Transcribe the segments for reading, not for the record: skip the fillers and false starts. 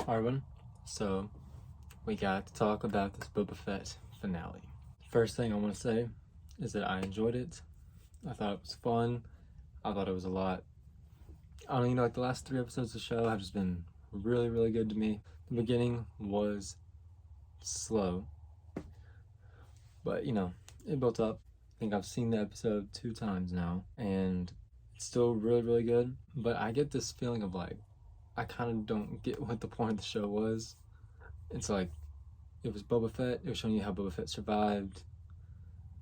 Arvin. So we got to talk about this Boba Fett finale. First thing I want to say is that I enjoyed it. I thought it was fun. I thought it was a lot. I don't know, like the last 3 episodes of the show have just been really, really good to me. The beginning was slow, but it built up. I think I've seen the episode 2 times now, and it's still really, really good. But I get this feeling of like, I kind of don't get what the point of the show was. It's like, it was Boba Fett, it was showing you how Boba Fett survived,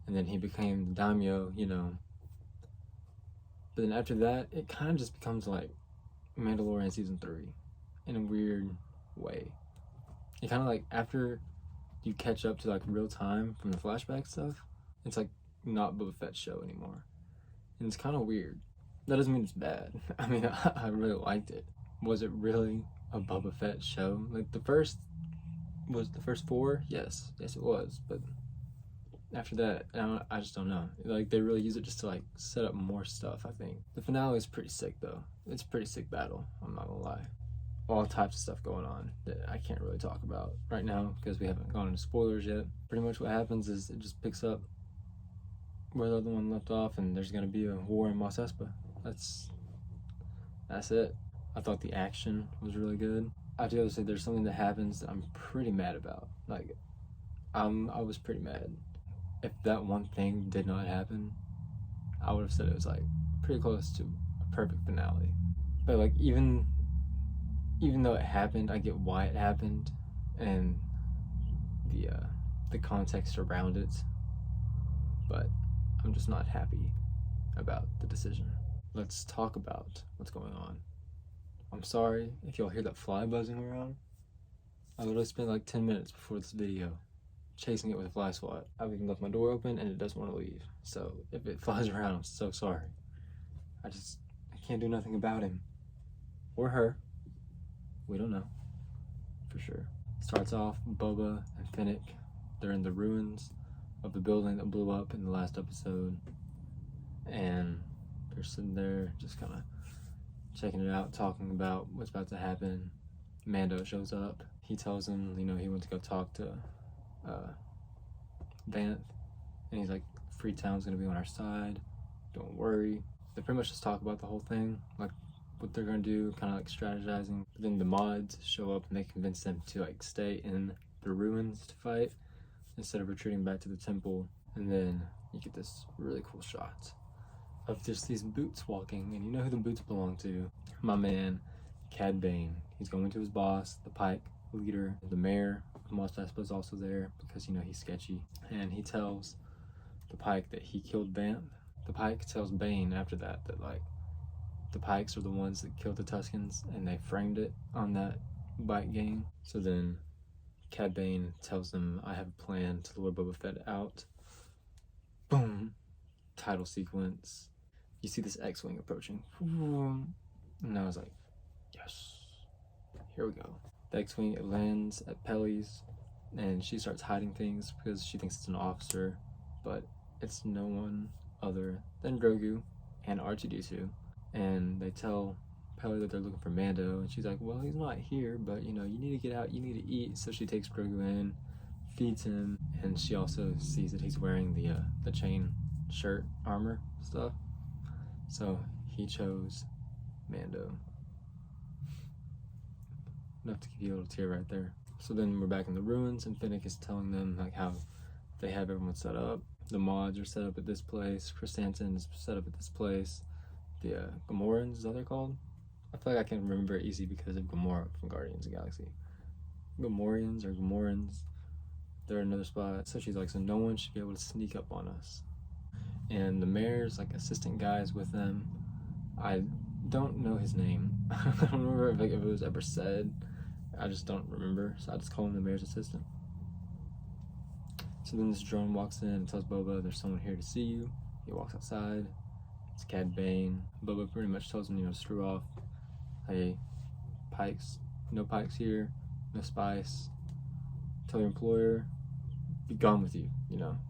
and then he became the daimyo, But then after that, it kind of just becomes like Mandalorian Season 3 in a weird way. It kind of like, after you catch up to like real time from the flashback stuff, it's like not Boba Fett's show anymore. And it's kind of weird. That doesn't mean it's bad. I mean, I really liked it. Was it really a Boba Fett show? Like the first 4? Yes it was. But after that, I just don't know. Like they really use it just to like set up more stuff, I think. The finale is pretty sick though. It's a pretty sick battle, I'm not gonna lie. All types of stuff going on that I can't really talk about right now because we haven't gone into spoilers yet. Pretty much what happens is it just picks up where the other one left off, and there's gonna be a war in Mos Espa. That's it. I thought the action was really good. I do have to say there's something that happens that I'm pretty mad about. Like, I was pretty mad. If that one thing did not happen, I would have said it was like pretty close to a perfect finale. But like even though it happened, I get why it happened and the context around it. But I'm just not happy about the decision. Let's talk about what's going on. I'm sorry if y'all hear that fly buzzing around. I literally spent like 10 minutes before this video chasing it with a fly swat. I've even left my door open and it doesn't want to leave. So if it flies around, I'm so sorry. I can't do nothing about him. Or her. We don't know. For sure. Starts off, Boba and Fennec. They're in the ruins of the building that blew up in the last episode. And they're sitting there just kind of checking it out, talking about what's about to happen. Mando shows up. He tells him, he went to go talk to Vanth, and he's like, Freetown's gonna be on our side, don't worry. They pretty much just talk about the whole thing, like what they're gonna do, kind of like strategizing. But then the mods show up and they convince them to like stay in the ruins to fight instead of retreating back to the temple. And then you get this really cool shot of just these boots walking, and you know who the boots belong to? My man, Cad Bane. He's going to his boss, the Pike leader. The mayor of Mos Espa is also there because, he's sketchy. And he tells the Pike that he killed Vanth. The Pike tells Bane after that like, the Pikes are the ones that killed the Tuskens, and they framed it on that bike gang. So then Cad Bane tells them, I have a plan to lure Boba Fett out. Boom. Title sequence. You see this X-Wing approaching. And I was like, yes, here we go. The X-Wing, it lands at Pelly's, and she starts hiding things because she thinks it's an officer, but it's no one other than Grogu and R2-D2. And they tell Pelly that they're looking for Mando, and she's like, well, he's not here, but you need to get out, you need to eat. So she takes Grogu in, feeds him, and she also sees that he's wearing the chain shirt armor stuff. So he chose Mando. Enough to give you a little tear right there. So then we're back in the ruins, and Fennec is telling them like how they have everyone set up. The mods are set up at this place. Chrysanthemum is set up at this place. The Gamorreans, is that what they're called? I feel like I can remember it easy because of Gamora from Guardians of the Galaxy. Gamorreans or Gamorreans, they're in another spot. So she's like, so no one should be able to sneak up on us. And the mayor's like assistant guy is with them. I don't know his name. I don't remember if it was ever said. I just don't remember, so I just call him the mayor's assistant. So then this drone walks in and tells Boba, there's someone here to see you. He walks outside. It's Cad Bane. Boba pretty much tells him, to screw off. Hey, Pikes, no Pikes here, no spice. Tell your employer, be gone with you,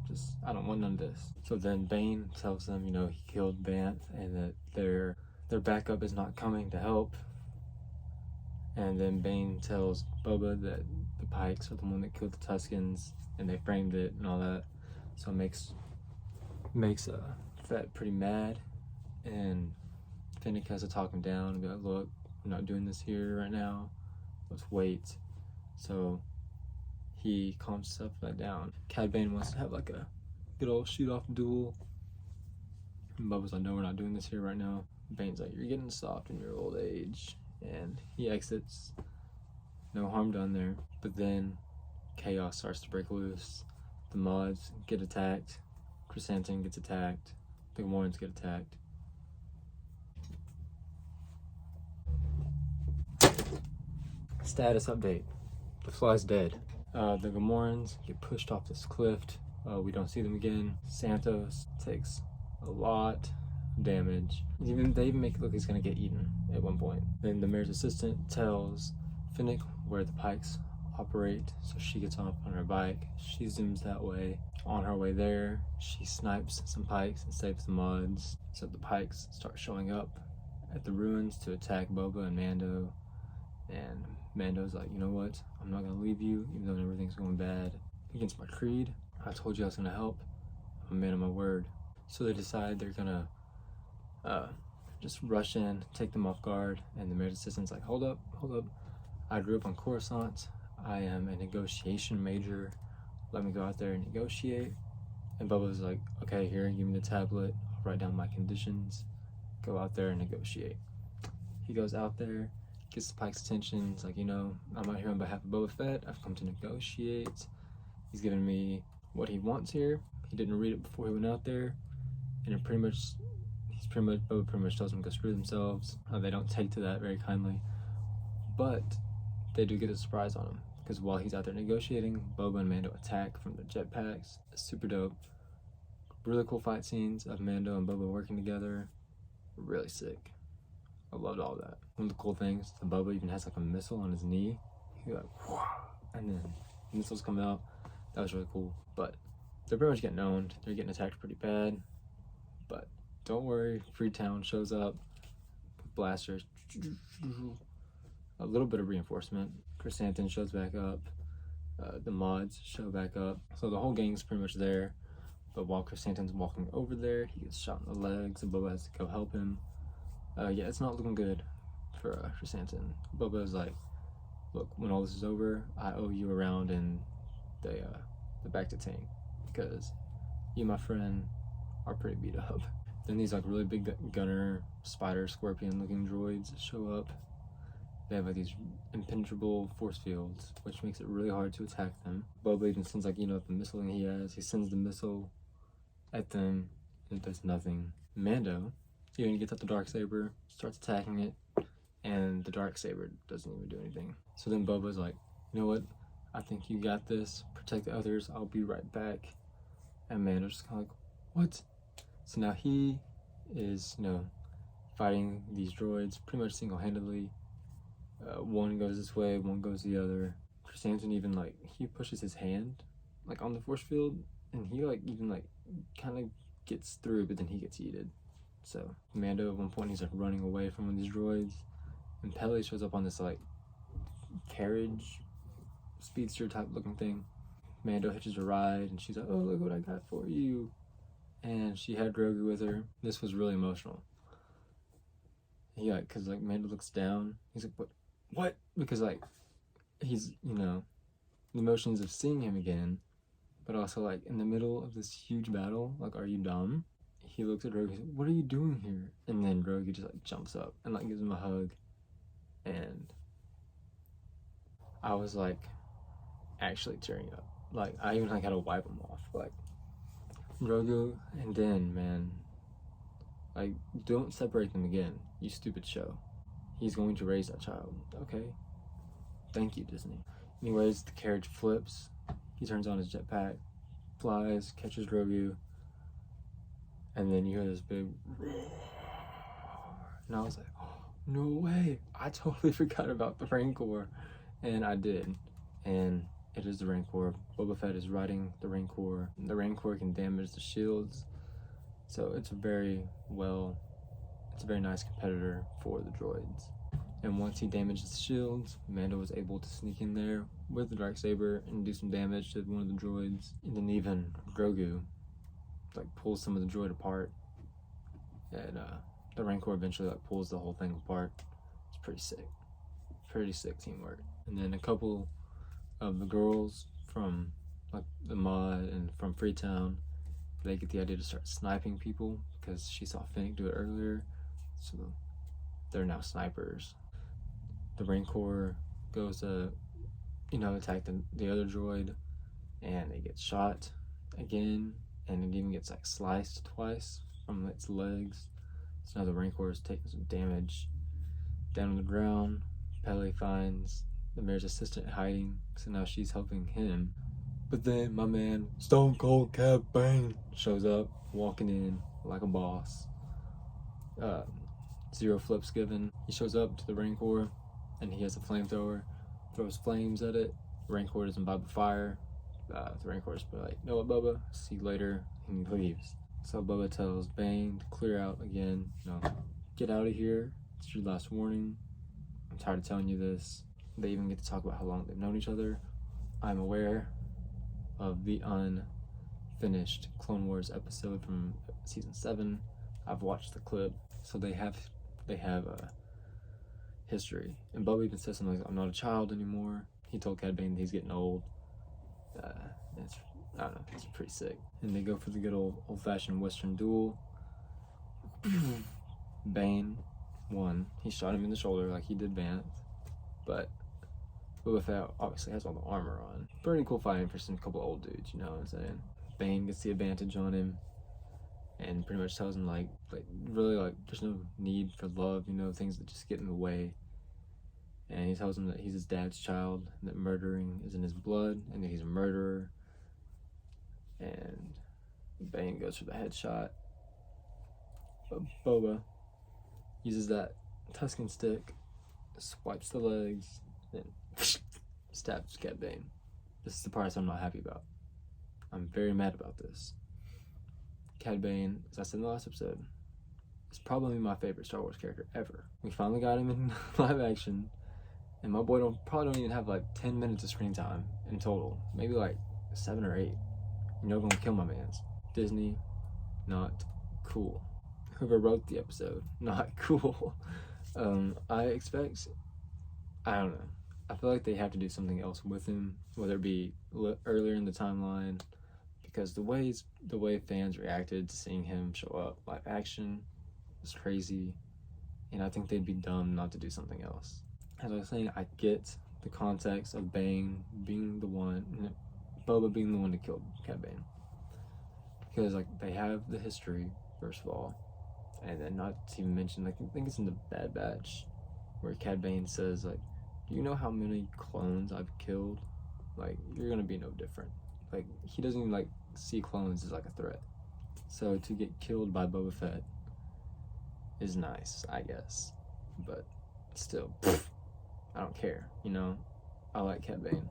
just, I don't want none of this. So then Bane tells them, he killed Vanth and that their backup is not coming to help. And then Bane tells Boba that the Pikes are the one that killed the Tuskens, and they framed it and all that. So it makes Fett pretty mad, and Finnick has to talk him down and be like, look, we're not doing this here right now. Let's wait. So he calms stuff back down. Cad Bane wants to have like a good old shoot-off duel. And Bubba's like, no, we're not doing this here right now. Bane's like, you're getting soft in your old age. And he exits. No harm done there. But then chaos starts to break loose. The mods get attacked. Chrysanthemum gets attacked. The Gamorreans get attacked. Status update. The Fly's dead. The Gamorreans get pushed off this cliff. We don't see them again. Santos takes a lot of damage. They even make it look like he's gonna get eaten at one point. Then the mayor's assistant tells Finnick where the Pikes operate, so she gets off on her bike. She zooms that way. On her way there, she snipes some Pikes and saves the mods. So the Pikes start showing up at the ruins to attack Boba and Mando. And Mando's like, you know what? I'm not gonna leave you, even though everything's going bad. Against my creed, I told you I was gonna help. I'm a man of my word. So they decide they're gonna just rush in, take them off guard. And the mayor's assistant's like, hold up. I grew up on Coruscant. I am a negotiation major. Let me go out there and negotiate. And Bubba's like, okay, here, give me the tablet. I'll write down my conditions. Go out there and negotiate. He goes out there, gets the Pike's attention. He's like, you know, I'm out here on behalf of Boba Fett. I've come to negotiate. He's giving me what he wants here. He didn't read it before he went out there. And Boba pretty much tells them to go screw themselves. They don't take to that very kindly. But they do get a surprise on him. Because while he's out there negotiating, Boba and Mando attack from the jetpacks. It's super dope. Really cool fight scenes of Mando and Boba working together. Really sick. I loved all that. One of the cool things, the Boba even has like a missile on his knee. He's like, whoa, and then missiles come out. That was really cool. But they're pretty much getting owned. They're getting attacked pretty bad. But don't worry, Freetown shows up with blasters. A little bit of reinforcement. Chrysanthemum shows back up. The mods show back up. So the whole gang's pretty much there. But while Chrysanthemum's walking over there, he gets shot in the legs and Boba has to go help him. Yeah, it's not looking good for Chrysanthemum. Boba's like, look, when all this is over, I owe you a round in the back to tank. Because you, my friend, are pretty beat up. Then these like really big gunner, spider, scorpion looking droids show up. They have like these impenetrable force fields, which makes it really hard to attack them. Boba even sends like, you know, the missile he has. He sends the missile at them, and it does nothing. Mando even gets out the Darksaber, starts attacking it, and the Darksaber doesn't even do anything. So then Boba's like, you know what? I think you got this. Protect the others. I'll be right back. And Mando's just kind of like, what? So now he is, you know, fighting these droids pretty much single-handedly. One goes this way, one goes the other. Chrysanthemum even like, he pushes his hand like on the force field, and he like even like kind of gets through, but then he gets yeeted. So Mando at one point he's like running away from one of these droids, and Peli shows up on this like carriage, speedster type looking thing. Mando hitches a ride, and she's like, oh, look what I got for you. And she had Grogu with her. This was really emotional. He like, cause like Mando looks down, he's like, what? Because like, he's, you know, the emotions of seeing him again, but also like in the middle of this huge battle, like, are you dumb? He looks at Grogu, he's like, what are you doing here? And then Grogu just like jumps up and like gives him a hug. And I was like actually tearing up. Like I even like had to wipe him off. Like Grogu and Din, man, like don't separate them again, you stupid show. He's going to raise that child. Okay. Thank you, Disney. Anyways, the carriage flips. He turns on his jetpack, flies, catches Grogu, and then you hear this big roar. And I was like, oh, no way. I totally forgot about the Rancor. And I did. And it is the Rancor. Boba Fett is riding the Rancor. The Rancor can damage the shields. So it's a very nice competitor for the droids. And once he damages the shields, Mando was able to sneak in there with the Darksaber and do some damage to one of the droids. And then even Grogu like pulls some of the droid apart, and the Rancor eventually like pulls the whole thing apart. It's pretty sick teamwork. And then a couple of the girls from like the mod and from Freetown, they get the idea to start sniping people because she saw Fennec do it earlier, so they're now snipers. The Rancor goes to, attack the other droid, and it gets shot again, and it even gets like sliced twice from its legs. So now the Rancor is taking some damage. Down on the ground, Pele finds the mayor's assistant hiding, so now she's helping him. But then my man, Stone Cold Cad Bane, shows up, walking in like a boss. Zero flips given. He shows up to the Rancor, and he has a flamethrower, throws flames at it. Rancor doesn't buy the fire. The Rancor's like, "Know what, Boba? See you later," and he leaves. So Boba tells Bane to clear out again. Get out of here. It's your last warning. I'm tired of telling you this. They even get to talk about how long they've known each other. I'm aware of the unfinished Clone Wars episode from season 7. I've watched the clip, so they have a history. And Boba even says something like, "I'm not a child anymore." He told Cad Bane that he's getting old. I don't know, it's pretty sick. And they go for the good old-fashioned Western duel. Bane won. He shot him in the shoulder like he did Vance, but Boba Fett obviously has all the armor on. Pretty cool fighting for some couple old dudes, you know what I'm saying? Bane gets the advantage on him and pretty much tells him like really like there's no need for love, things that just get in the way. And he tells him that he's his dad's child, and that murdering is in his blood, and that he's a murderer. And Bane goes for the headshot. But Boba uses that Tusken stick, swipes the legs, and stabs Cad Bane. This is the part I'm not happy about. I'm very mad about this. Cad Bane, as I said in the last episode, is probably my favorite Star Wars character ever. We finally got him in live action, and my boy probably don't even have like 10 minutes of screen time in total. Maybe like 7 or 8. Gonna kill my mans. Disney, not cool. Whoever wrote the episode, not cool. I don't know. I feel like they have to do something else with him, whether it be earlier in the timeline, because the way fans reacted to seeing him show up live action was crazy, and I think they'd be dumb not to do something else. As I was saying, I get the context of Bane being the one, Boba being the one to kill Cad Bane, because like they have the history first of all, and then not to even mention, like I think it's in the Bad Batch where Cad Bane says like, "Do you know how many clones I've killed? Like you're gonna be no different." Like he doesn't even like see clones as like a threat. So to get killed by Boba Fett is nice, I guess, but still, I don't care. I like Cad Bane.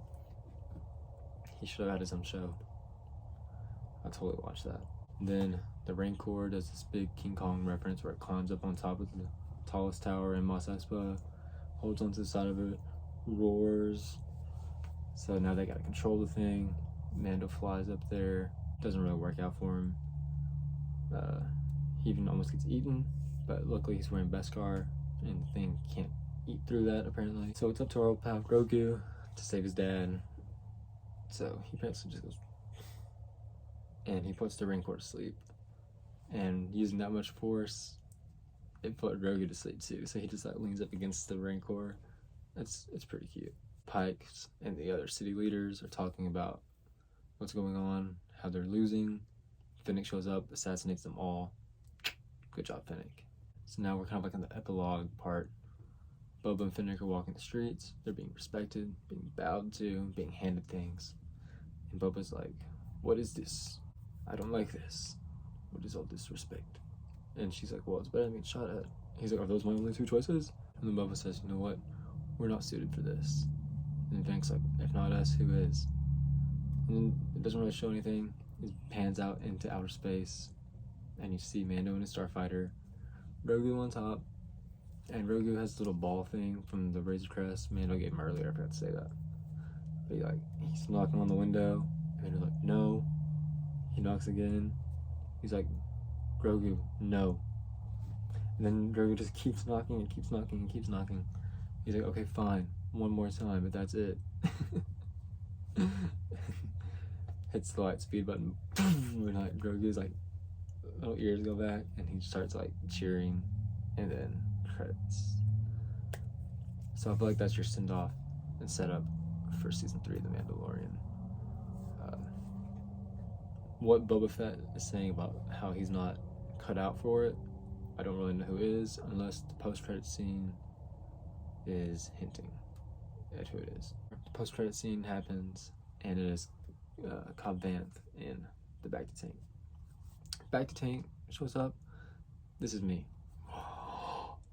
He should have had his own show. I totally watched that. Then the Rancor does this big King Kong reference where it climbs up on top of the tallest tower in Mos Espa, holds onto the side of it, roars. So now they gotta control the thing. Mando flies up there. Doesn't really work out for him. He even almost gets eaten, but luckily he's wearing Beskar, and the thing can't eat through that apparently. So it's up to our old pal Grogu to save his dad. So he basically just goes, and he puts the Rancor to sleep. And using that much force, it put Grogu to sleep too. So he just like leans up against the Rancor. It's pretty cute. Pike and the other city leaders are talking about what's going on, how they're losing. Fennec shows up, assassinates them all. Good job, Fennec. So now we're kind of like in the epilogue part. Boba and Fennec are walking the streets. They're being respected, being bowed to, being handed things. And Boba's like, "What is this? I don't like this. What is all this respect?" And she's like, "Well, it's better than being shot at." He's like, "Are those my only two choices?" And then Boba says, "You know what? We're not suited for this." And Fennec's like, "If not us, who is?" And then it doesn't really show anything. It pans out into outer space, and you see Mando and his starfighter, Grogu on top, And Grogu has a little ball thing from the Razor Crest. Mando gave him earlier, I forgot to say that. But he's knocking on the window, and he's like, no. He knocks again. He's like, Grogu, no. And then Grogu just keeps knocking and keeps knocking and keeps knocking. He's like, okay, fine, one more time, but that's it. Hits the light speed button. And Grogu's little ears go back, and he starts cheering, and then credits. So I feel like that's your send off and setup for season 3 of The Mandalorian. What Boba Fett is saying about how he's not cut out for it, I don't really know who is, unless the post-credit scene is hinting at who it is. The post-credit scene happens, and it is Cobb Vanth in the Back to Tank. Back to Tank shows up. This is me.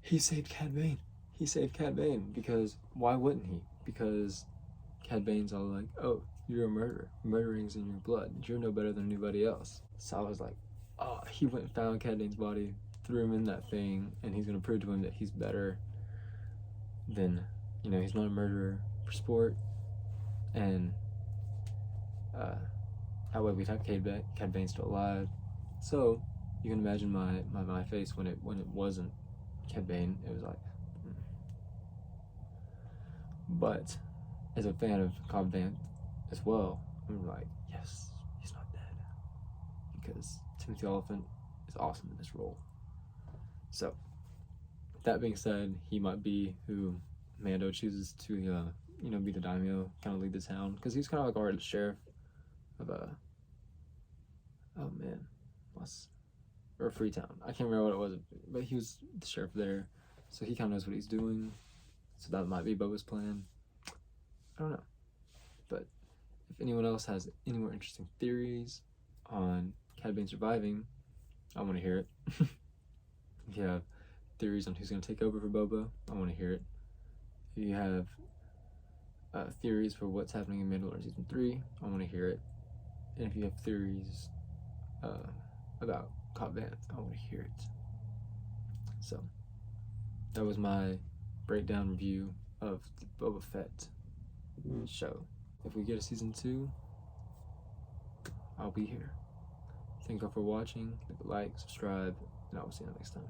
He saved Cad Bane. He saved Cad Bane, because why wouldn't he? Because Cad Bane's all like, oh, you're a murderer. Murdering's in your blood. You're no better than anybody else. So I was like, oh, he went and found Cad Bane's body, threw him in that thing, and he's going to prove to him that he's better than, he's not a murderer for sport. And that way we'd have Cad Bane still alive. So you can imagine my face when it wasn't Cad Bane. It was like, But as a fan of Cobb Vanth as well, I'm like, yes, he's not dead, because Timothy Olyphant is awesome in this role. So that being said, he might be who Mando chooses to be the daimyo, kind of lead the town, because he's kind of already the sheriff of Freetown. I can't remember what it was, but he was the sheriff there, so he kind of knows what he's doing. So that might be Boba's plan. I don't know. But if anyone else has any more interesting theories on Cad Bane surviving, I want to hear it. If you have theories on who's going to take over for Boba, I want to hear it. If you have theories for what's happening in Mandalorian Season 3, I want to hear it. And if you have theories about Cobb Vanth, I want to hear it. So that was my breakdown review of the Boba Fett show. If we get a season 2, I'll be here. Thank you all for watching. Leave a like, subscribe, and I will see you next time.